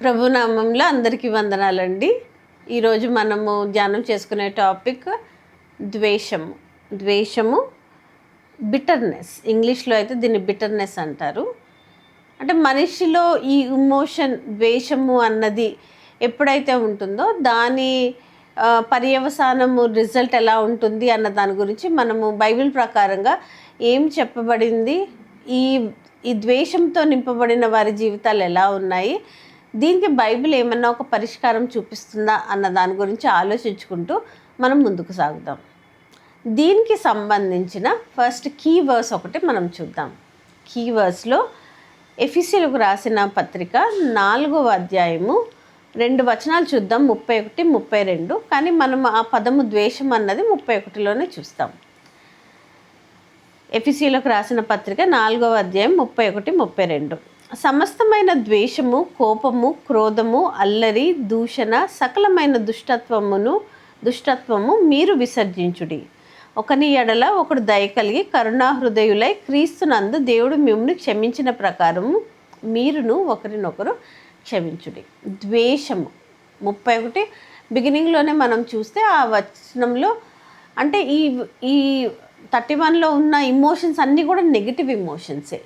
ప్రభునామంలో అందరికీ వందనాలండి. ఈరోజు మనము ధ్యానం చేసుకునే టాపిక్ ద్వేషము. ద్వేషము బిటర్నెస్, ఇంగ్లీష్లో అయితే దీన్ని బిటర్నెస్ అంటారు. అంటే మనిషిలో ఈ ఇమోషన్ ద్వేషము అన్నది ఎప్పుడైతే ఉంటుందో దాని పర్యవసానము రిజల్ట్ ఎలా ఉంటుంది అన్న దాని గురించి మనము బైబిల్ ప్రకారంగా ఏం చెప్పబడింది, ఈ ఈ ద్వేషంతో నింపబడిన వారి జీవితాలు ఎలా ఉన్నాయి, దీనికి బైబిల్ ఏమన్నా ఒక పరిష్కారం చూపిస్తుందా అన్న దాని గురించి ఆలోచించుకుంటూ మనం ముందుకు సాగుదాం. దీనికి సంబంధించిన ఫస్ట్ కీ వర్స్ ఒకటి మనం చూద్దాం. కీ వర్స్లో ఎఫెసీయులకు రాసిన పత్రిక 4వ అధ్యాయము 2 వచనాలు చూద్దాం, 31, 32. కానీ మనం ఆ పదము ద్వేషం అన్నది 31లోనే చూస్తాం. ఎఫెసీయులకు రాసిన పత్రిక 4వ అధ్యాయం 31, 32. సమస్తమైన ద్వేషము, కోపము, క్రోధము, అల్లరి, దూషణ, సకలమైన దుష్టత్వము మీరు విసర్జించుడి. ఒకని ఎడల ఒకడు దయ కలిగి కరుణాహృదయులై క్రీస్తునందు దేవుడు మిమ్మల్ని క్షమించిన ప్రకారము మీరును ఒకరినొకరు క్షమించుడి. ద్వేషము 31 బిగినింగ్లోనే మనం చూస్తే ఆ వచనంలో అంటే ఈ 31లో ఉన్న ఇమోషన్స్ అన్నీ కూడా నెగిటివ్ ఇమోషన్సే.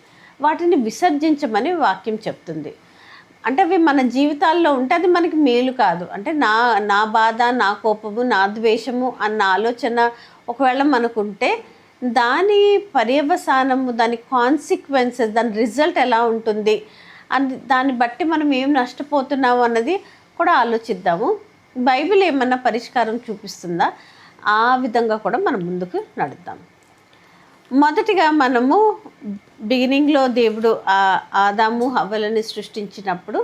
వాటిని విసర్జించమని వాక్యం చెప్తుంది. అంటే అవి మన జీవితాల్లో ఉంటే అది మనకి మేలు కాదు. అంటే నా బాధ, నా కోపము, నా ద్వేషము అన్న ఆలోచన ఒకవేళ మనకుంటే దాని పర్యవసానము, దాని కాన్సిక్వెన్సెస్, దాని రిజల్ట్ ఎలా ఉంటుంది అని దాన్ని బట్టి మనం ఏం నష్టపోతున్నాము అన్నది కూడా ఆలోచిద్దాము. బైబిల్ ఏమన్నా పరిష్కారం చూపిస్తుందా, ఆ విధంగా కూడా మనం ముందుకు నడుద్దాం. మొదటిగా మనము బిగినింగ్లో దేవుడు ఆదాము హవ్వలని సృష్టించినప్పుడు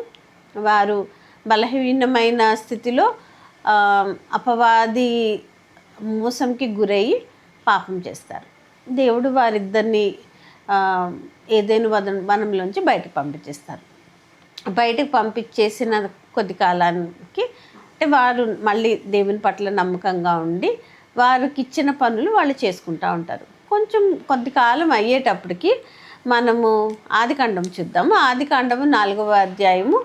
వారు బలహీనమైన స్థితిలో అపవాది మోసంకి గురయ్యి పాపం చేస్తారు. దేవుడు వారిద్దరిని ఏదైనా వనంలోంచి బయటకు పంపించేస్తారు. బయటకు పంపించేసిన కొద్ది కాలానికి అంటే వారు మళ్ళీ దేవుని పట్ల నమ్మకంగా ఉండి వారికి ఇచ్చిన పనులు వాళ్ళు చేసుకుంటూ ఉంటారు. కొద్ది కాలం అయ్యేటప్పటికి మనము ఆదికాండం చూద్దాము. ఆదికాండము 4వ అధ్యాయము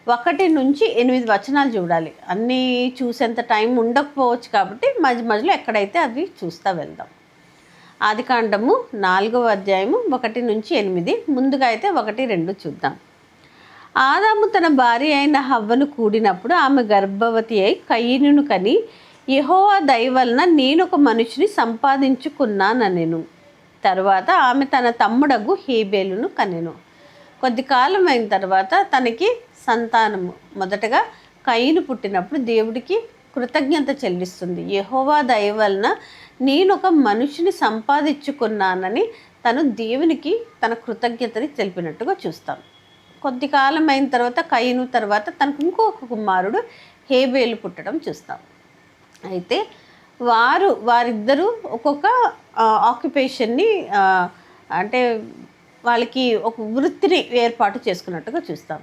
1 నుంచి 8 వచనాలు చూడాలి. అన్నీ చూసేంత టైం ఉండకపోవచ్చు కాబట్టి మధ్యలో ఎక్కడైతే అవి చూస్తూ వెళ్దాం. ఆదికాండము 4వ అధ్యాయము 1 నుంచి 8. ముందుగా అయితే 1, 2 చూద్దాం. ఆదాము తన భార్య అయిన హవ్వను కూడినప్పుడు ఆమె గర్భవతి అయి కయీనును కని యెహోవా దయ వలన నేనొక మనిషిని సంపాదించుకున్నానెను. తర్వాత ఆమె తన తమ్ముడగు హేబేలును కనెను. కొద్ది కాలం అయిన తర్వాత తనకి సంతానము మొదటగా కయీను పుట్టినప్పుడు దేవుడికి కృతజ్ఞత చెల్లిస్తుంది. యెహోవా దయ వలన నేనొక మనిషిని సంపాదించుకున్నానని తను దేవునికి తన కృతజ్ఞతని తెలిపినట్టుగా చూస్తాం. కొద్ది కాలం అయిన తర్వాత కయీను తర్వాత తనకు ఇంకొక కుమారుడు హేబేలు పుట్టడం చూస్తాం. అయితే వారిద్దరూ ఒక్కొక్క ఆక్యుపేషన్ని అంటే వాళ్ళకి ఒక వృత్తిని ఏర్పాటు చేసుకున్నట్టుగా చూస్తాం.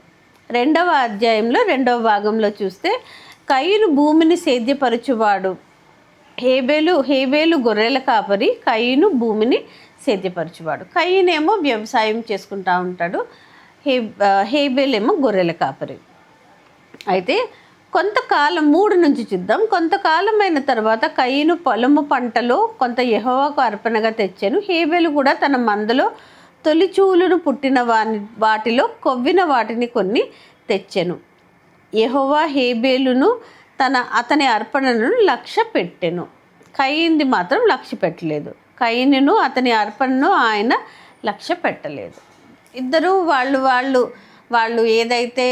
2వ అధ్యాయంలో 2వ భాగంలో చూస్తే కయీను భూమిని సేద్యపరచువాడు, హేబేలు గొర్రెల కాపరి, కయీను భూమిని సేద్యపరచువాడు. కయీనేమో వ్యవసాయం చేసుకుంటూ ఉంటాడు, హేబేలేమో గొర్రెల కాపరి. అయితే కొంతకాలం 3 నుంచి చూద్దాం. కొంతకాలం అయిన తర్వాత కయీను పొలము పంటలో కొంత యెహోవాకు అర్పణగా తెచ్చాను. హేబేలు కూడా తన మందలో తొలిచూలును పుట్టిన వాటిలో కొవ్విన వాటిని కొన్ని తెచ్చెను. యెహోవా హేబేలును అతని అర్పణను లక్ష్య పెట్టెను, కయీనుది మాత్రం లక్ష్య పెట్టలేదు. కయీనును అతని అర్పణను ఆయన లక్ష్య పెట్టలేదు. ఇద్దరు వాళ్ళు ఏదైతే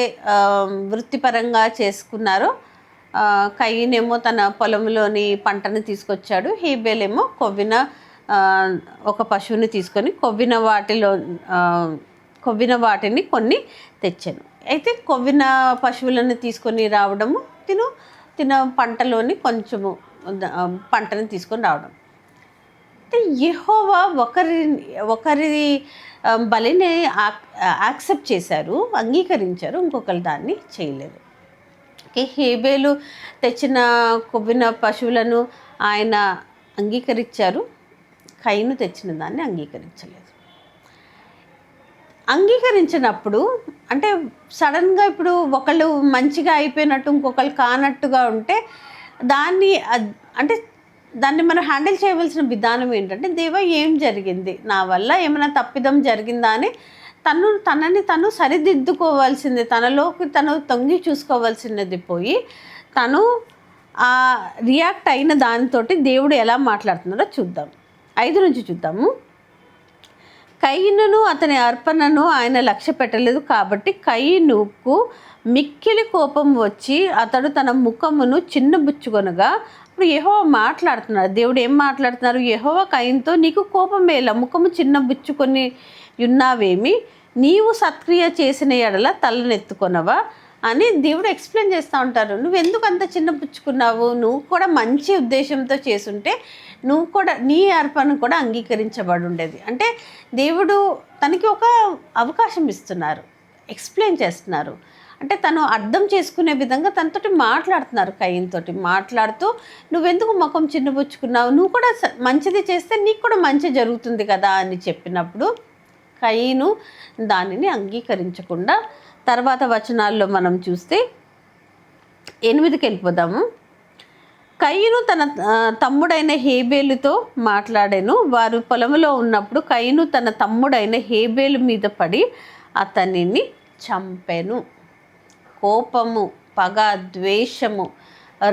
వృత్తిపరంగా చేసుకున్నారో కయీనేమో తన పొలంలోని పంటను తీసుకొచ్చాడు, హేబేలేమో కొవ్విన ఒక పశువుని తీసుకొని కొవ్విన వాటిని కొన్ని తెచ్చాను. అయితే కొవ్విన పశువులను తీసుకొని రావడము, తిన పంటలోని కొంచెము పంటను తీసుకొని రావడం. అంటే యెహోవా ఒకరి బలిని యాక్సెప్ట్ చేశారు, అంగీకరించారు, ఇంకొకరు దాన్ని చేయలేదు. హేబేలు తెచ్చిన కొవ్విన పశువులను ఆయన అంగీకరించారు, కయీను తెచ్చిన దాన్ని అంగీకరించలేదు. అంగీకరించినప్పుడు అంటే సడన్గా ఇప్పుడు ఒకళ్ళు మంచిగా అయిపోయినట్టు ఇంకొకళ్ళు కానట్టుగా ఉంటే దాన్ని అంటే దాన్ని మనం హ్యాండిల్ చేయవలసిన విధానం ఏంటంటే, దేవా ఏం జరిగింది, నా వల్ల ఏమైనా తప్పిదం జరిగిందా అని తనని తను సరిదిద్దుకోవాల్సింది, తనలోకి తను తొంగి చూసుకోవాల్సినది పోయి తను రియాక్ట్ అయిన దానితోటి దేవుడు ఎలా మాట్లాడుతున్నారో చూద్దాం. 5 నుంచి చూద్దాము. కయీనును అతని అర్పణను ఆయన లక్ష్య పెట్టలేదు కాబట్టి కయీనుకు మిక్కిలి కోపం వచ్చి అతడు తన ముఖమును చిన్నబుచ్చుకొనగా, ఇప్పుడు యెహోవా మాట్లాడుతున్నారు. దేవుడు ఏం మాట్లాడుతున్నారు? యెహోవా కయీనుతో, నీకు కోపమేలా, ముఖము చిన్నబుచ్చుకొని ఉన్నావేమి, నీవు సత్క్రియ చేసిన ఎడల తలనెత్తుకొనవా అని దేవుడు ఎక్స్ప్లెయిన్ చేస్తూ ఉంటారు. నువ్వు ఎందుకు అంత చిన్నపుచ్చుకున్నావు, నువ్వు కూడా మంచి ఉద్దేశంతో చేసుంటే నువ్వు కూడా నీ అర్పణ కూడా అంగీకరించబడి ఉండేది. అంటే దేవుడు తనకి ఒక అవకాశం ఇస్తున్నారు, ఎక్స్ప్లెయిన్ చేస్తున్నారు. అంటే తను అర్థం చేసుకునే విధంగా తనతోటి మాట్లాడుతున్నారు. కయీనుతోటి మాట్లాడుతూ, నువ్వెందుకు ముఖం చిన్నపుచ్చుకున్నావు, నువ్వు కూడా మంచిది చేస్తే నీకు కూడా మంచి జరుగుతుంది కదా అని చెప్పినప్పుడు కయీను దానిని అంగీకరించకుండా, తర్వాత వచనాల్లో మనం చూస్తే 8కి వెళ్ళిపోదాము. కయీను తన తమ్ముడైన హేబేలుతో మాట్లాడాను. వారు పొలంలో ఉన్నప్పుడు కయీను తన తమ్ముడైన హేబేలు మీద పడి అతనిని చంపెను. కోపము, పగ, ద్వేషము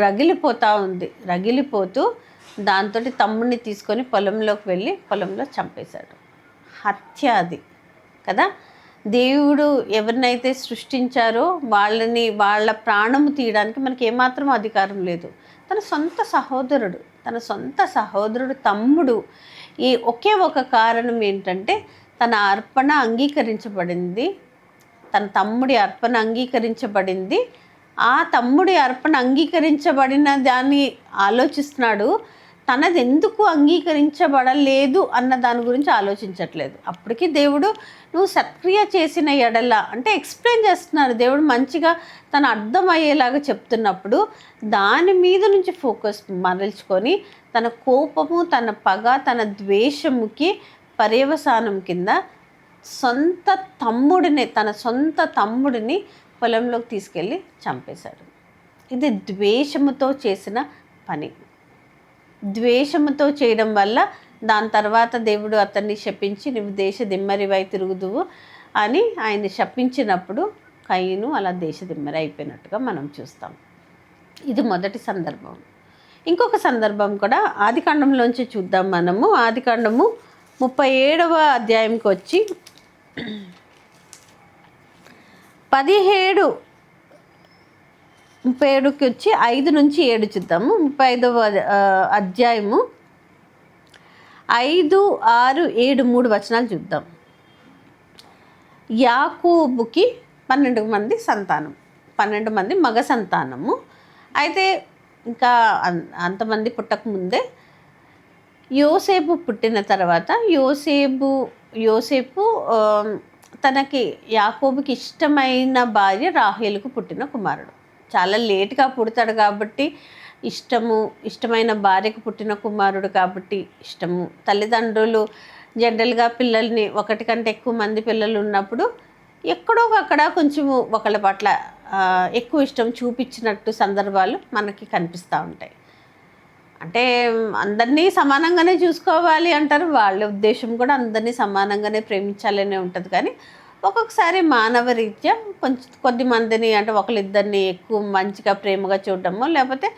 రగిలిపోతూ ఉంది. రగిలిపోతూ దాంతో తమ్ముడిని తీసుకొని పొలంలోకి వెళ్ళి పొలంలో చంపేశాడు. హత్య అది కదా. దేవుడు ఎవరినైతే సృష్టించారో వాళ్ళ ప్రాణము తీయడానికి మనకి ఏమాత్రం అధికారం లేదు. తన సొంత సహోదరుడు తమ్ముడు. ఈ ఒకే ఒక కారణం ఏంటంటే తన అర్పణ అంగీకరించబడింది, తన తమ్ముడి అర్పణ అంగీకరించబడింది. ఆ తమ్ముడి అర్పణ అంగీకరించబడిన దాన్ని ఆలోచిస్తున్నాడు, తనది ఎందుకు అంగీకరించబడలేదు అన్న దాని గురించి ఆలోచించట్లేదు. అప్పటికి దేవుడు నువ్వు సత్క్రియ చేసిన ఎడల అంటే ఎక్స్ప్లెయిన్ చేస్తున్నారు. దేవుడు మంచిగా తను అర్థమయ్యేలాగా చెప్తున్నప్పుడు దాని మీద నుంచి ఫోకస్ మరల్చుకొని తన కోపము, తన పగ, తన ద్వేషముకి పర్యవసానం కింద తన సొంత తమ్ముడిని పొలంలోకి తీసుకెళ్ళి చంపేశాడు. ఇది ద్వేషముతో చేసిన పని. ద్వేషముతో చేయడం వల్ల దాని తర్వాత దేవుడు అతన్ని శపించి, నువ్వు దేశ దిమ్మరివై తిరుగుదువు అని ఆయన్ని శపించినప్పుడు కయీను అలా దేశ దిమ్మరి అయిపోయినట్టుగా మనం చూస్తాం. ఇది మొదటి సందర్భం. ఇంకొక సందర్భం కూడా ఆదికాండంలోంచి చూద్దాం మనము. ఆదికాండము 37వ అధ్యాయంకి వచ్చి 37కి వచ్చి 5 నుంచి 7 చూద్దాము. 35వ అధ్యాయము 5, 6, 7, 3 వచనాలు చూద్దాం. యాకోబుకి 12 మంది సంతానం, 12 మంది మగ సంతానము. అయితే ఇంకా అంతమంది పుట్టకముందే యోసేపు పుట్టిన తర్వాత యోసేపు తనకి యాకోబుకి ఇష్టమైన భార్య రాహేలుకు పుట్టిన కుమారుడు. చాలా లేట్గా పుడతాడు కాబట్టి ఇష్టమైన భార్యకు పుట్టిన కుమారుడు కాబట్టి ఇష్టము. తల్లిదండ్రులు జనరల్గా పిల్లల్ని ఒకటి కంటే ఎక్కువ మంది పిల్లలు ఉన్నప్పుడు ఎక్కడో అక్కడ కొంచెము ఒకళ్ళ పట్ల ఎక్కువ ఇష్టం చూపించినట్టు సందర్భాలు మనకి కనిపిస్తూ ఉంటాయి. అంటే అందరినీ సమానంగానే చూసుకోవాలి అంటారు. వాళ్ళ ఉద్దేశం కూడా అందరినీ సమానంగానే ప్రేమించాలనే ఉంటుంది. కానీ ఒక్కొక్కసారి మానవ రీత్యా కొద్ది మందిని అంటే ఒకళ్ళిద్దరిని ఎక్కువ మంచిగా ప్రేమగా చూడడము, లేకపోతే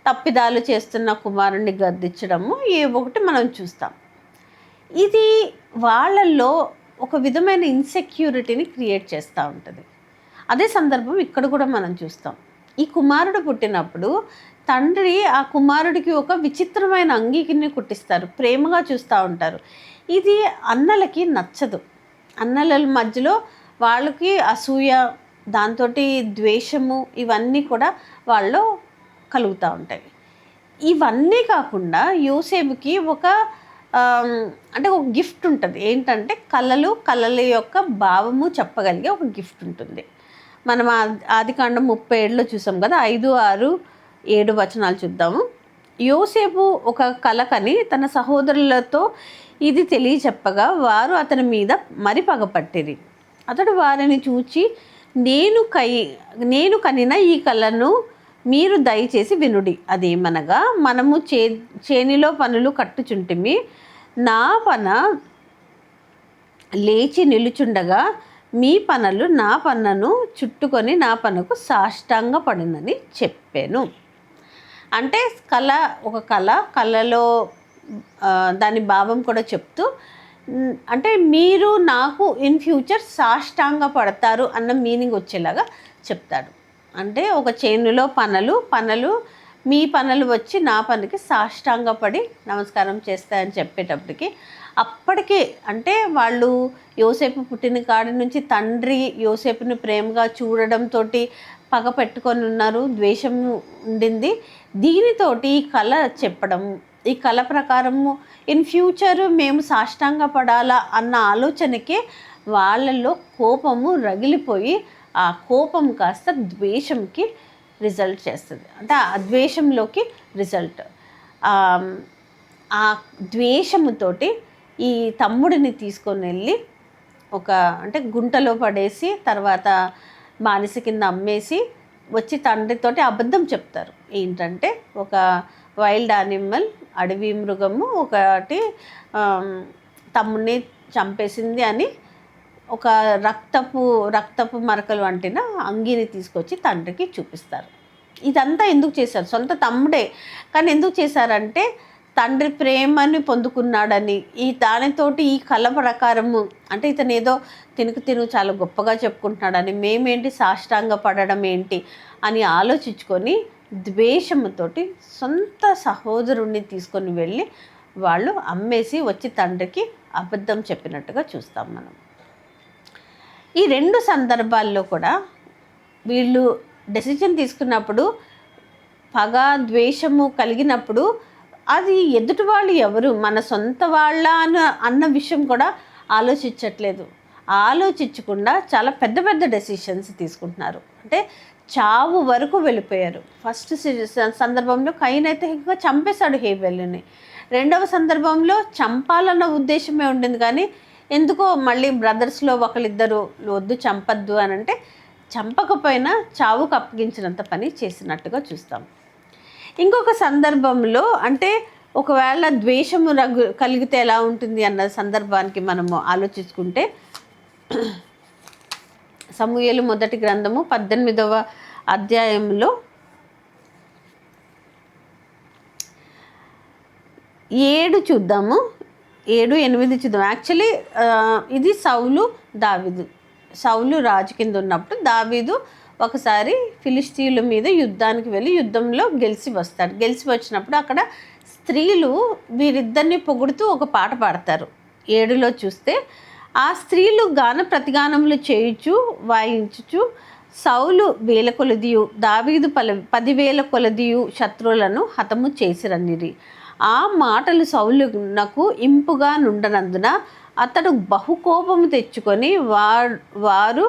తప్పిదాలు చేస్తున్న కుమారుణ్ణి గద్దించడము ఒకటి మనం చూస్తాం. ఇది వాళ్ళల్లో ఒక విధమైన ఇన్సెక్యూరిటీని క్రియేట్ చేస్తూ ఉంటుంది. అదే సందర్భం ఇక్కడ కూడా మనం చూస్తాం. ఈ కుమారుడు పుట్టినప్పుడు తండ్రి ఆ కుమారుడికి ఒక విచిత్రమైన అంగీకిని కుట్టిస్తారు, ప్రేమగా చూస్తూ ఉంటారు. ఇది అన్నలకి నచ్చదు. అన్నల మధ్యలో వాళ్ళకి అసూయ, దాంతో ద్వేషము ఇవన్నీ కూడా వాళ్ళు కలుగుతూ ఉంటాయి. ఇవన్నీ కాకుండా యోసేపుకి అంటే ఒక గిఫ్ట్ ఉంటుంది. ఏంటంటే కళల యొక్క భావము చెప్పగలిగే ఒక గిఫ్ట్ ఉంటుంది. మనం ఆదికాండం 37లో చూసాం కదా. 5, 6, 7 వచనాలు చూద్దాము. యోసేపు ఒక కల కని తన సహోదరులతో ఇది తెలియచెప్పగా వారు అతని మీద మరి పగపట్టిరి. అతడు వారిని చూచి, నేను కనిన ఈ కలను మీరు దయచేసి వినుడి. అదేమనగా, మనము చేనిలో పనులు కట్టుచుంటిమి. నా పన లేచి నిలుచుండగా మీ పనులు నా పన్నను చుట్టుకొని నా పనకు సాష్టాంగ పడినని చెప్పాను. అంటే ఒక కళలో దాని భావం కూడా చెప్తూ, అంటే మీరు నాకు ఇన్ ఫ్యూచర్ సాష్టాంగ పడతారు అన్న మీనింగ్ వచ్చేలాగా చెప్తాడు. అంటే ఒక చేనులో పనులు మీ పనులు వచ్చి నా పనికి సాష్టాంగపడి నమస్కారం చేస్తాయని చెప్పేటప్పటికి, అప్పటికే అంటే వాళ్ళు యోసేపు పుట్టిన కాడి నుంచి తండ్రి యోసేపుని ప్రేమగా చూడడంతో పగ పెట్టుకొని ఉన్నారు, ద్వేషం ఉండింది. దీనితోటి ఈ కళ చెప్పడం, ఈ కళ ప్రకారము ఇన్ ఫ్యూచర్ మేము సాష్టాంగ పడాలా అన్న ఆలోచనకే వాళ్ళల్లో కోపము రగిలిపోయి ఆ కోపం కాస్త ద్వేషంకి రిజల్ట్ చేస్తుంది. అంటే ఆ ద్వేషంలోకి రిజల్ట్, ఆ ద్వేషముతోటి ఈ తమ్ముడిని తీసుకొని వెళ్ళి అంటే గుంటలో పడేసి తర్వాత బానిస కింద అమ్మేసి వచ్చి తండ్రితోటి అబద్ధం చెప్తారు. ఏంటంటే ఒక వైల్డ్ యానిమల్, అడవి మృగము ఒకటి తమ్ముడిని చంపేసింది అని ఒక రక్తపు మరకలు అంటిన అంగీని తీసుకొచ్చి తండ్రికి చూపిస్తారు. ఇదంతా ఎందుకు చేశారు? సొంత తమ్ముడే, కానీ ఎందుకు చేశారంటే తండ్రి ప్రేమని పొందుకున్నాడని, దానితోటి ఈ కళ ప్రకారము అంటే ఇతను ఏదో తిను చాలా గొప్పగా చెప్పుకుంటున్నాడని, మేమేంటి సాష్టాంగ పడడం ఏంటి అని ఆలోచించుకొని ద్వేషముతోటి సొంత సహోదరుణ్ణి తీసుకొని వెళ్ళి వాళ్ళు అమ్మేసి వచ్చి తండ్రికి అబద్ధం చెప్పినట్టుగా చూస్తాం మనం. ఈ రెండు సందర్భాల్లో కూడా వీళ్ళు డెసిషన్ తీసుకున్నప్పుడు పగ ద్వేషము కలిగినప్పుడు అది ఎదుటి వాళ్ళు ఎవరు, మన సొంత వాళ్ళ అన్న విషయం కూడా ఆలోచించకుండా చాలా పెద్ద పెద్ద డెసిషన్స్ తీసుకుంటున్నారు. అంటే చావు వరకు వెళ్ళిపోయారు. ఫస్ట్ సందర్భంలో కయీన్ అయితే ఇంకా చంపేశాడు హేబెలుని. రెండవ సందర్భంలో చంపాలన్న ఉద్దేశమే ఉండింది, కానీ ఎందుకో మళ్ళీ బ్రదర్స్లో ఒకళ్ళిద్దరు వద్దు చంపద్దు అని అంటే చంపకపోయినా చావుకు అప్పగించినంత పని చేసినట్టుగా చూస్తాం. ఇంకొక సందర్భంలో అంటే ఒకవేళ ద్వేషము కలిగితే ఎలా ఉంటుంది అన్న సందర్భానికి మనము ఆలోచించుకుంటే, సమూయేలు మొదటి గ్రంథము 18వ అధ్యాయంలో 7 చూద్దాము, 7-8 చూద్దాం. యాక్చువల్లీ ఇది సౌలు రాజు కింద ఉన్నప్పుడు దావీదు ఒకసారి ఫిలిష్తీయుల మీద యుద్ధానికి వెళ్ళి యుద్ధంలో గెలిచి వస్తాడు. గెలిచి వచ్చినప్పుడు అక్కడ స్త్రీలు వీరిద్దరిని పొగుడుతూ ఒక పాట పాడతారు. 7లో చూస్తే, ఆ స్త్రీలు గాన ప్రతిగానములు చేయుచు వాయించుచు సౌలు 1000 కొలదియు దావీదు 10,000 కొలదియు శత్రువులను హతము చేసిరనిరి. ఆ మాటలు సౌలునకు ఇంపుగా నుండనందున అతడు బహుకోపము తెచ్చుకొని వారు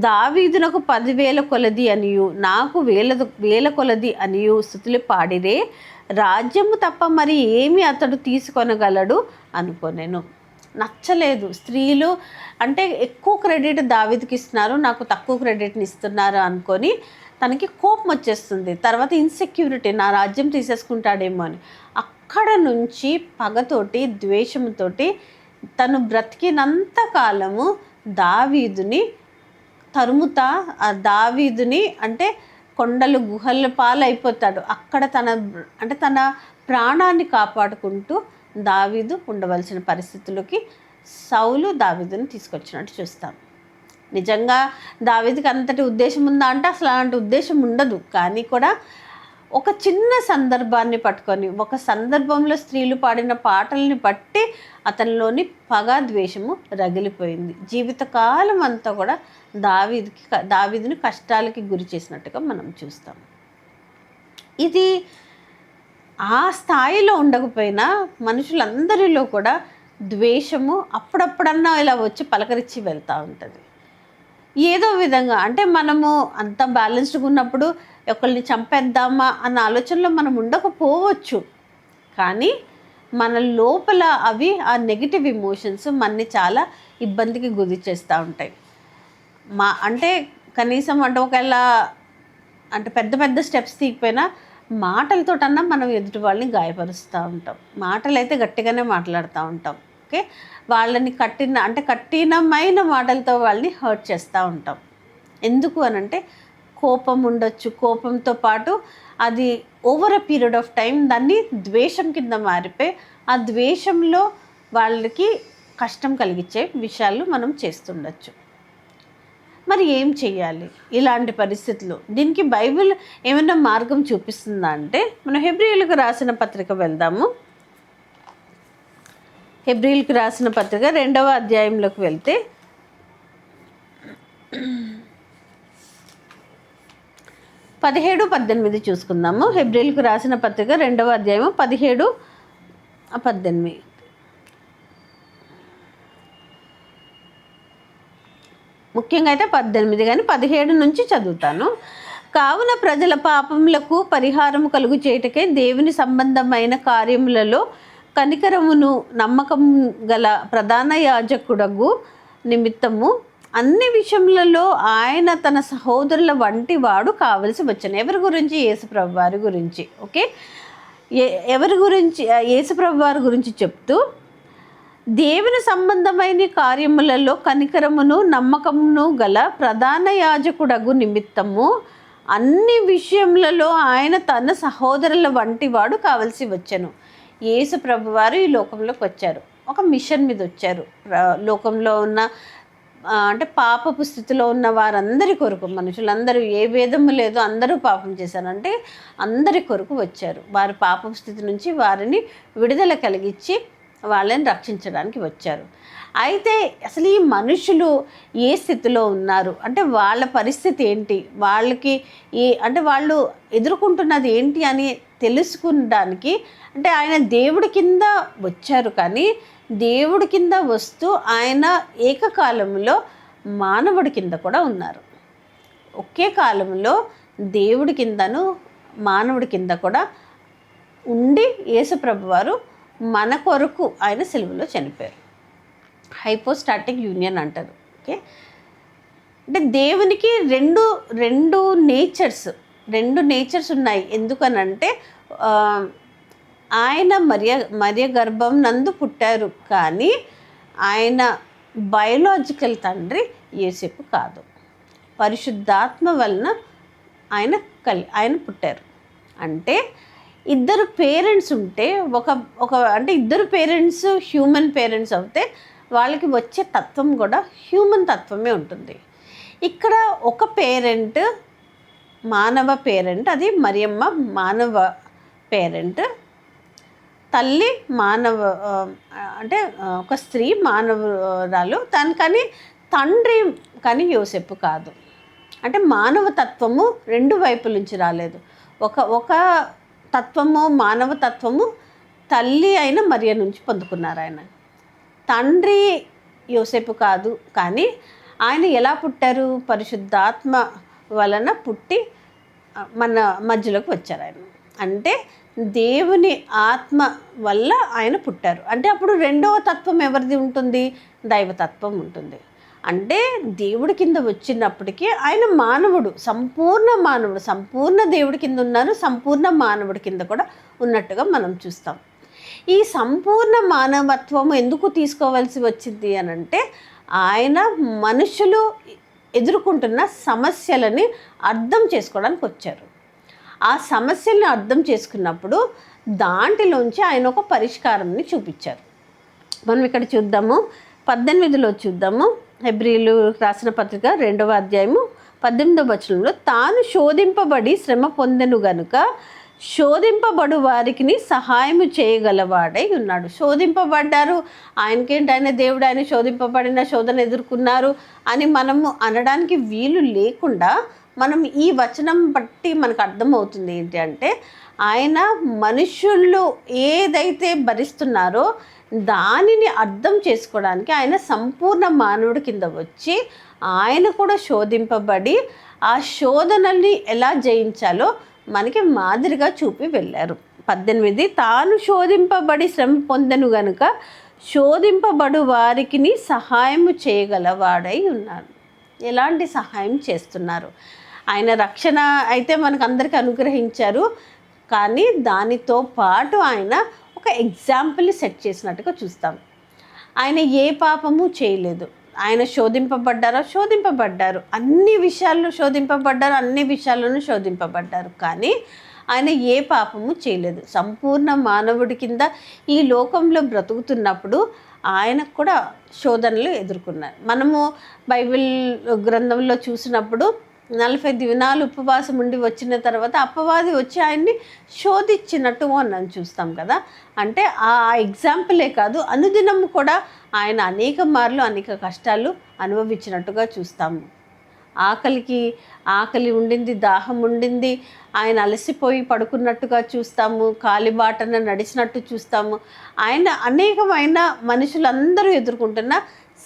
దావీదునకు 10,000 కొలది అనియు నాకు 1,000 కొలది అనియు స్తుతులు పాడిరే. రాజ్యము తప్ప మరి ఏమి అతడు తీసుకొనగలడు అనుకొనెను. నచ్చలేదు. స్త్రీలు అంటే ఎక్కువ క్రెడిట్ దావీదుకి ఇస్తున్నారు, నాకు తక్కువ క్రెడిట్ని ఇస్తున్నారు అనుకొని తనకి కోపం వచ్చేస్తుంది. తర్వాత ఇన్సెక్యూరిటీ, నా రాజ్యం తీసేసుకుంటాడేమో అని. అక్కడ నుంచి పగతోటి ద్వేషంతోటి తను బ్రతికినంత కాలము దావీదుని తరుముతా, దావీదుని అంటే కొండలు గుహల పాలైపోతాడు. అక్కడ తన ప్రాణాన్ని కాపాడుకుంటూ దావీదు ఉండవలసిన పరిస్థితులకి సౌలు దావీదుని తీసుకొచ్చినట్టు చూస్తాం. నిజంగా దావీదుకి అంతటి ఉద్దేశం ఉందా అంటే అసలు అలాంటి ఉద్దేశం ఉండదు. కానీ కూడా ఒక చిన్న సందర్భాన్ని పట్టుకొని, ఒక సందర్భంలో స్త్రీలు పాడిన పాటల్ని బట్టి అతనిలోని పగ ద్వేషము రగిలిపోయింది. జీవితకాలం అంతా కూడా దావీదుని కష్టాలకి గురి చేసినట్టుగా మనం చూస్తాం. ఇది ఆ స్థాయిలో ఉండకపోయినా మనుషులందరిలో కూడా ద్వేషము అప్పుడప్పుడన్నా ఇలా వచ్చి పలకరించి వెళ్తూ ఉంటుంది. ఏదో విధంగా అంటే మనము అంత బ్యాలెన్స్డ్గా ఉన్నప్పుడు ఒకరిని చంపేద్దామా అన్న ఆలోచనలో మనం ఉండకపోవచ్చు. కానీ మన లోపల అవి ఆ నెగిటివ్ ఎమోషన్స్ మనని చాలా ఇబ్బందికి గురి చేస్తూ ఉంటాయి. అంటే కనీసం అంటే ఒకవేళ అంటే పెద్ద పెద్ద స్టెప్స్ తీయకపోయినా మాటలతోటన్నా మనం ఎదుటి వాళ్ళని గాయపరుస్తూ ఉంటాం. మాటలు అయితే గట్టిగానే మాట్లాడుతూ ఉంటాం. ఓకే, వాళ్ళని కఠినమైన మాటలతో వాళ్ళని హర్ట్ చేస్తూ ఉంటాం. ఎందుకు అనంటే కోపం ఉండొచ్చు. కోపంతో పాటు అది over a period of time దాన్ని ద్వేషం కింద మారిపోయి ఆ ద్వేషంలో వాళ్ళకి కష్టం కలిగించే విషయాలు మనం చేస్తుండొచ్చు. మరి ఏం చెయ్యాలి ఇలాంటి పరిస్థితుల్లో? దీనికి బైబిల్ ఏమైనా మార్గం చూపిస్తుందా అంటే మనం హెబ్రీయులకు రాసిన పత్రిక వెళ్దాము. హెబ్రీయులకు రాసిన పత్రిక 2వ అధ్యాయంలోకి వెళ్తే 17-18 చూసుకుందాము. హెబ్రీయులకు రాసిన పత్రిక 2వ అధ్యాయము 17-18. ముఖ్యంగా అయితే 18 కానీ 17 నుంచి చదువుతాను. కావున ప్రజల పాపములకు పరిహారము కలుగు చేయుటకే దేవుని సంబంధమైన కార్యములలో కనికరమును నమ్మకం గల ప్రధాన యాజకుడగు నిమిత్తము అన్ని విషయములలో ఆయన తన సహోదరుల వంటి వాడు కావలసి వచ్చాను. ఎవరి గురించి? యేసుప్రభు వారి గురించి. ఓకే, ఎవరి గురించి? యేసుప్రభు వారి గురించి చెప్తూ దేవుని సంబంధమైన కార్యములలో కనికరమును నమ్మకమును గల ప్రధాన యాజకుడగు నిమిత్తము అన్ని విషయములలో ఆయన తన సహోదరుల వంటి వాడు కావలసి వచ్చాను. యేసు ప్రభువారు ఈ లోకంలోకి వచ్చారు, ఒక మిషన్ మీద వచ్చారు. లోకంలో ఉన్న అంటే పాపపు స్థితిలో ఉన్న వారందరి కొరకు, మనుషులందరూ ఏ భేదము లేదు, అందరూ పాపం చేశారంటే అందరి కొరకు వచ్చారు. వారి పాపపు స్థితి నుంచి వారిని విడుదల కలిగించి వాళ్ళని రక్షించడానికి వచ్చారు. అయితే అసలు ఈ మనుషులు ఏ స్థితిలో ఉన్నారు అంటే వాళ్ళ పరిస్థితి ఏంటి, వాళ్ళకి అంటే వాళ్ళు ఎదుర్కొంటున్నది ఏంటి అని తెలుసుకునడానికి అంటే ఆయన దేవుడి కింద వచ్చారు. కానీ దేవుడి కింద వస్తూ ఆయన ఏకకాలంలో మానవుడి కింద కూడా ఉన్నారు. ఒకే కాలంలో దేవుడి కిందను మానవుడి కింద కూడా ఉండి యేసుప్రభు వారు మన కొరకు ఆయన సిలువలో చనిపోయారు. హైపోస్టాటిక్ యూనియన్ అంటారు. ఓకే, అంటే దేవునికి రెండు నేచర్స్ ఉన్నాయి. ఎందుకనంటే ఆయన మరియ గర్భం నందు పుట్టారు, కానీ ఆయన బయోలాజికల్ తండ్రి యేసేపు కాదు. పరిశుద్ధాత్మ వలన ఆయన పుట్టారు. అంటే ఇద్దరు పేరెంట్స్ ఉంటే అంటే ఇద్దరు పేరెంట్స్ హ్యూమన్ పేరెంట్స్ అవుతే వాళ్ళకి వచ్చే తత్వం కూడా హ్యూమన్ తత్వమే ఉంటుంది. ఇక్కడ ఒక పేరెంట్ మానవ పేరెంట్, అది మరియమ్మ మానవ పేరెంట్, తల్లి మానవ అంటే ఒక స్త్రీ మానవురాలు కానీ తండ్రి కానీ యోసేపు కాదు. అంటే మానవ తత్వము రెండు వైపుల నుంచి రాలేదు. ఒక తత్వము మానవ తత్వము తల్లి అయిన మరియ నుంచి పొందుకున్నారు. ఆయన తండ్రి యోసేపు కాదు, కానీ ఆయన ఎలా పుట్టారు? పరిశుద్ధాత్మ వలన పుట్టి మన మధ్యలోకి వచ్చారు ఆయన. అంటే దేవుని ఆత్మ వల్ల ఆయన పుట్టారు. అంటే అప్పుడు రెండవ తత్వం ఎవరిది ఉంటుంది? దైవతత్వం ఉంటుంది. అంటే దేవుడి కింద వచ్చినప్పటికీ ఆయన మానవుడు, సంపూర్ణ దేవుడి కింద ఉన్నారు, సంపూర్ణ మానవుడి కింద కూడా ఉన్నట్టుగా మనం చూస్తాం. ఈ సంపూర్ణ మానవత్వం ఎందుకు తీసుకోవాల్సి వచ్చింది అని అంటే ఆయన మనుషులు ఎదుర్కొంటున్న సమస్యలని అర్థం చేసుకోవడానికి వచ్చారు. ఆ సమస్యల్ని అర్థం చేసుకున్నప్పుడు దాంట్లోంచి ఆయన ఒక పరిష్కారాన్ని చూపించారు. మనం ఇక్కడ చూద్దాము, 18లో చూద్దాము. హెబ్రీలు రాసిన పత్రిక 2వ అధ్యాయము 18వ వచనంలో, తాను శోధింపబడి శ్రమ పొందెను గనుక శోధింపబడు వారికి సహాయము చేయగలవాడై ఉన్నాడు. శోధింపబడ్డారు, ఆయనకేంటి, ఆయన దేవుడు, ఆయన శోధింపబడిన శోధన ఎదుర్కొన్నారు అని మనము అనడానికి వీలు లేకుండా మనం ఈ వచనం బట్టి మనకు అర్థమవుతుంది ఏంటి అంటే ఆయన మనుషులు ఏదైతే భరిస్తున్నారో దానిని అర్థం చేసుకోవడానికి ఆయన సంపూర్ణ మానవుడి కింద వచ్చి ఆయన కూడా శోధింపబడి ఆ శోధనల్ని ఎలా జయించాలో మనకి మాదిరిగా చూపి వెళ్ళారు. 18 తాను శోధింపబడి శ్రమ పొందెను గనుక శోధింపబడు వారికి సహాయము చేయగలవాడై ఉన్నాడు. ఎలాంటి సహాయం చేస్తున్నారు? ఆయన రక్షణ అయితే మనకు అందరికీ అనుగ్రహించారు, కానీ దానితో పాటు ఆయన ఒక ఎగ్జాంపుల్ సెట్ చేసినట్టుగా చూస్తాం. ఆయన ఏ పాపము చేయలేదు. ఆయన శోధింపబడ్డారు, అన్ని విషయాల్లో శోధింపబడ్డారు, అన్ని విషయాల్లోనూ శోధింపబడ్డారు, కానీ ఆయన ఏ పాపము చేయలేదు. సంపూర్ణ మానవుడి కింద ఈ లోకంలో బ్రతుకుతున్నప్పుడు ఆయనకు కూడా శోధనలు ఎదుర్కొన్నారు. మనము బైబిల్ గ్రంథంలో చూసినప్పుడు 40 దినాలు ఉపవాసం ఉండి వచ్చిన తర్వాత అపవాది వచ్చి ఆయన్ని శోధించినట్టు మనం చూస్తాం కదా. అంటే ఆ ఎగ్జాంపులే కాదు, అనుదినం కూడా ఆయన అనేక మార్లు అనేక కష్టాలు అనుభవించినట్టుగా చూస్తాము. ఆకలి ఉండింది, దాహం ఉండింది, ఆయన అలసిపోయి పడుకున్నట్టుగా చూస్తాము, కాలిబాటన నడిచినట్టు చూస్తాము. ఆయన అనేకమైన మనుషులందరూ ఎదుర్కొంటున్న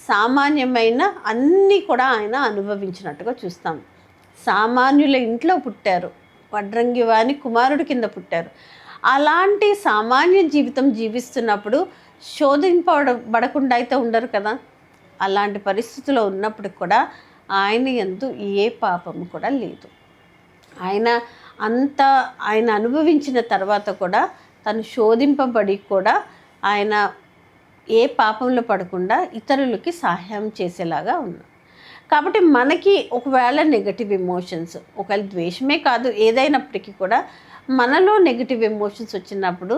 సామాన్యమైన అన్నీ కూడా ఆయన అనుభవించినట్టుగా చూస్తాము. సామాన్యుల ఇంట్లో పుట్టారు, వడ్రంగి వాని కుమారుడి కింద పుట్టారు. అలాంటి సామాన్య జీవితం జీవిస్తున్నప్పుడు శోధింపబడకుండా అయితే ఉండరు కదా. అలాంటి పరిస్థితిలో ఉన్నప్పుడు కూడా ఆయన యందు ఏ పాపము కూడా లేదు. ఆయన అనుభవించిన తర్వాత కూడా తను శోధింపబడి కూడా ఆయన ఏ పాపంలో పడకుండా ఇతరులకి సహాయం చేసేలాగా ఉన్నాడు. కాబట్టి మనకి ఒకవేళ నెగటివ్ ఎమోషన్స్, ఒకవేళ ద్వేషమే కాదు ఏదైనప్పటికీ కూడా మనలో నెగటివ్ ఎమోషన్స్ వచ్చినప్పుడు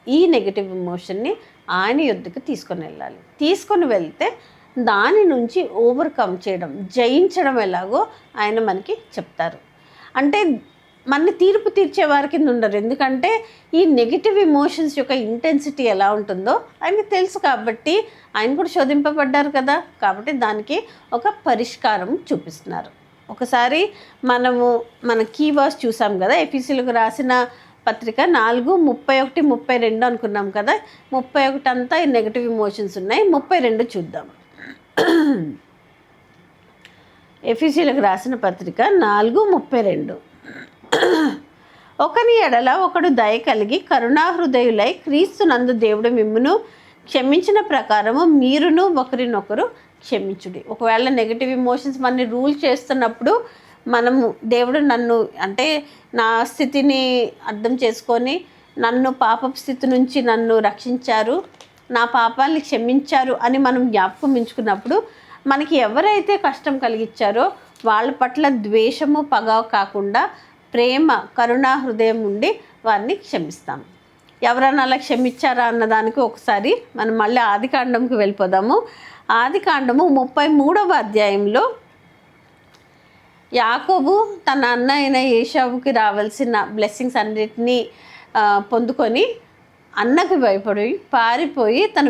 ఈ నెగటివ్ ఎమోషన్ని ఆయన యొద్దకు తీసుకొని వెళ్తే దాని నుంచి ఓవర్కమ్ చేయడం, జయించడం ఎలాగో ఆయన మనకి చెప్తారు. అంటే మన తీర్పు తీర్చే వారి కింద ఉండరు, ఎందుకంటే ఈ నెగిటివ్ ఎమోషన్స్ యొక్క ఇంటెన్సిటీ ఎలా ఉంటుందో ఆయనకి తెలుసు. కాబట్టి ఆయన కూడా శోధింపబడ్డారు కదా, కాబట్టి దానికి ఒక పరిష్కారం చూపిస్తున్నారు. ఒకసారి మన కీవర్డ్స్ చూసాం కదా, ఎఫీసీలకు రాసిన పత్రిక 4:31, 32 అనుకున్నాం కదా. 31 అంతా ఈ నెగిటివ్ ఎమోషన్స్ ఉన్నాయి, 32 చూద్దాం. ఎఫీసీలకు రాసిన పత్రిక 4:32 ఒకని ఎడల ఒకడు దయ కలిగి కరుణాహృదయులై క్రీస్తునందు దేవుడు మిమ్మును క్షమించిన ప్రకారము మీరును ఒకరినొకరు క్షమించుడి. ఒకవేళ నెగిటివ్ ఎమోషన్స్ మనని రూల్ చేస్తున్నప్పుడు మనము దేవుడు అంటే నా స్థితిని అర్థం చేసుకొని నన్ను పాపపు స్థితి నుంచి నన్ను రక్షించారు, నా పాపాలని క్షమించారు అని మనం జ్ఞాపకం ఉంచుకున్నప్పుడు మనకి ఎవరైతే కష్టం కలిగించారో వాళ్ళ పట్ల ద్వేషము, పగ కాకుండా ప్రేమ, కరుణా హృదయం ఉండి వారిని క్షమిస్తాం. ఎవరైనా అలా క్షమించారా అన్నదానికి ఒకసారి మనం మళ్ళీ ఆదికాండంకి వెళ్ళిపోదాము. ఆదికాండము 33వ అధ్యాయంలో యాకోబు తన అన్న అయిన ఏశావుకి రావాల్సిన బ్లెస్సింగ్స్ అన్నిటినీ పొందుకొని అన్నకి భయపడి పారిపోయి తన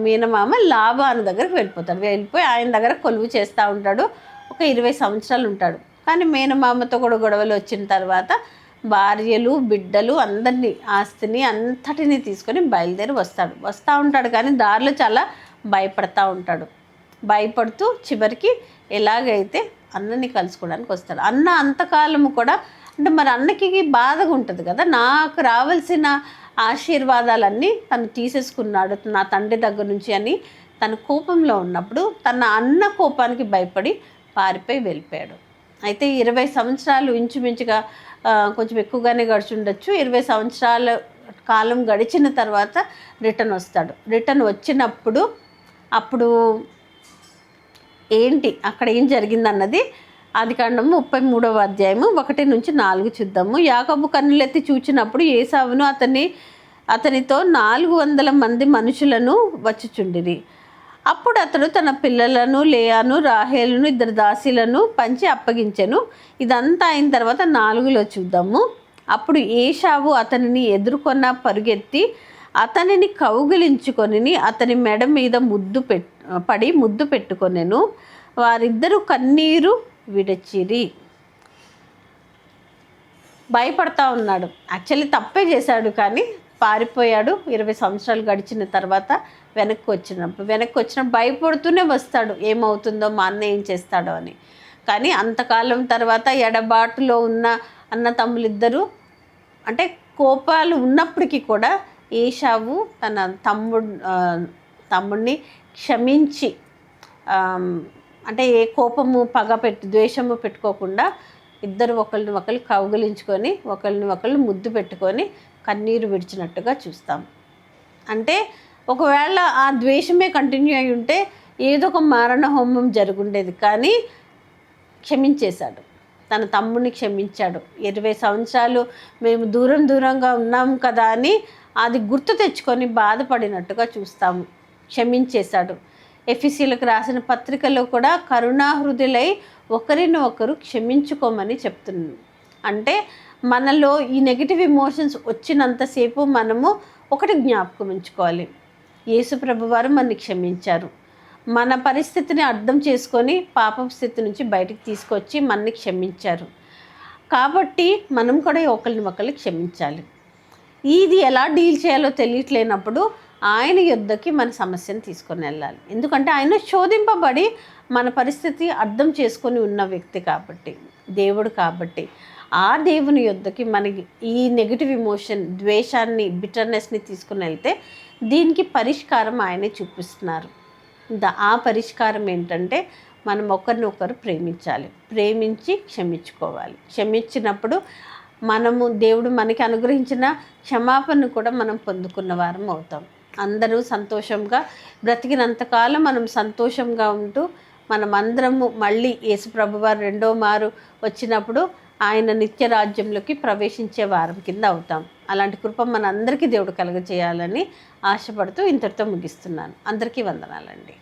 మేనమామ లాబాను దగ్గరికి వెళ్ళిపోయి ఆయన దగ్గర కొలువు చేస్తూ ఉంటాడు. ఒక 20 సంవత్సరాలు ఉంటాడు. కానీ మేనమామతో కూడా గొడవలు వచ్చిన తర్వాత భార్యలు, బిడ్డలు అందరినీ, ఆస్తిని అంతటినీ తీసుకొని బయలుదేరి వస్తూ ఉంటాడు. కానీ దారిలో చాలా భయపడుతూ చివరికి ఎలాగైతే అన్నని కలుసుకోవడానికి వస్తాడు. అన్న అంతకాలము కూడా అంటే మరి అన్నకి బాధగా ఉంటుంది కదా, నాకు రావాల్సిన ఆశీర్వాదాలన్నీ తను తీసేసుకున్నాడు నా తండ్రి దగ్గర నుంచి అని తన కోపంలో ఉన్నప్పుడు తన అన్న కోపానికి భయపడి పారిపోయి వెళ్ళిపోయాడు. అయితే 20 సంవత్సరాలు ఇంచుమించుగా కొంచెం ఎక్కువగానే గడిచి ఉండొచ్చు. 20 సంవత్సరాల కాలం గడిచిన తర్వాత రిటర్న్ వచ్చినప్పుడు అప్పుడు అక్కడ ఏం జరిగిందన్నది ఆదికాండము 33వ అధ్యాయము 1-4 చూద్దాము. యాకోబు కన్నులెత్తి చూచినప్పుడు ఏసావును అతనితో 400 మంది మనుషులను వచ్చుచుండిరి. అప్పుడు అతడు తన పిల్లలను లేయాను, రాహేలును, 2 దాసీలను పంచి అప్పగించెను. ఇదంతా అయిన తర్వాత 4లో చూద్దాము. అప్పుడు ఏశావు అతనిని ఎదుర్కొన్న పరుగెత్తి అతనిని కౌగిలించుకొని అతని మెడ మీద ముద్దు పెట్టుకొనెను. వారిద్దరూ కన్నీరు విడచిరి. భయపడతా ఉన్నాడు. యాక్చువల్లీ తప్పే చేశాడు, కానీ పారిపోయాడు. 20 సంవత్సరాలు గడిచిన తర్వాత వెనక్కి వచ్చినప్పుడు భయపడుతూనే వస్తాడు, ఏమవుతుందో, మా అన్న ఏం చేస్తాడో అని. కానీ అంతకాలం తర్వాత ఎడబాటులో ఉన్న అన్న తమ్ములిద్దరూ అంటే కోపాలు ఉన్నప్పటికీ కూడా ఏశావు తన తమ్ముడిని క్షమించి అంటే ఏ కోపము ద్వేషము పెట్టుకోకుండా ఇద్దరు ఒకరిని ఒకరు కౌగిలించుకొని ఒకరిని ఒకళ్ళు ముద్దు పెట్టుకొని కన్నీరు విడిచినట్టుగా చూస్తాం. అంటే ఒకవేళ ఆ ద్వేషమే కంటిన్యూ అయి ఉంటే ఏదో ఒక మారణ హోమం జరుగుండేది. కానీ క్షమించేశాడు, తన తమ్ముడిని క్షమించాడు. 20 సంవత్సరాలు మేము దూరంగా ఉన్నాం కదా అని అది గుర్తు తెచ్చుకొని బాధపడినట్టుగా చూస్తాము. క్షమించేశాడు. ఎఫెసీయులకు రాసిన పత్రికలో కూడా కరుణాహృదయులై ఒకరిని ఒకరు క్షమించుకోమని చెప్తున్నాను. అంటే మనలో ఈ నెగిటివ్ ఎమోషన్స్ వచ్చినంతసేపు మనము ఒకటి జ్ఞాపకం ఉంచుకోవాలి, యేసుప్రభు వారు మనని క్షమించారు. మన పరిస్థితిని అర్థం చేసుకొని పాపం స్థితి నుంచి బయటికి తీసుకొచ్చి మనని క్షమించారు. కాబట్టి మనం కూడా ఒకరిని ఒకరు క్షమించాలి. ఇది ఎలా డీల్ చేయాలో తెలియట్లేనప్పుడు ఆయన యుద్ధకి మన సమస్యను తీసుకొని వెళ్ళాలి. ఎందుకంటే ఆయన శోధింపబడి మన పరిస్థితి అర్థం చేసుకొని ఉన్న వ్యక్తి కాబట్టి, దేవుడు కాబట్టి ఆ దేవుని యుద్ధకి మనకి ఈ నెగిటివ్ ఎమోషన్, ద్వేషాన్ని, బిటర్నెస్ని తీసుకుని వెళ్తే దీనికి పరిష్కారం ఆయనే చూపిస్తున్నారు. ఆ పరిష్కారం ఏంటంటే మనం ఒకరినొకరు ప్రేమించాలి, ప్రేమించి క్షమించుకోవాలి. క్షమించినప్పుడు మనము దేవుడు మనకి అనుగ్రహించిన క్షమాపణను కూడా మనం పొందుకున్న వారం అవుతాం. అందరూ సంతోషంగా బ్రతికినంతకాలం మనం సంతోషంగా ఉంటూ మనమందరము మళ్ళీ యేసుప్రభు వారు రెండో మారు వచ్చినప్పుడు ఆయన నిత్య రాజ్యంలోకి ప్రవేశించే వారం కింద అవుతాం. అలాంటి కృప మనందరికీ దేవుడు కలుగజేయాలని ఆశపడుతూ ఇంతటితో ముగిస్తున్నాను. అందరికీ వందనాలండి.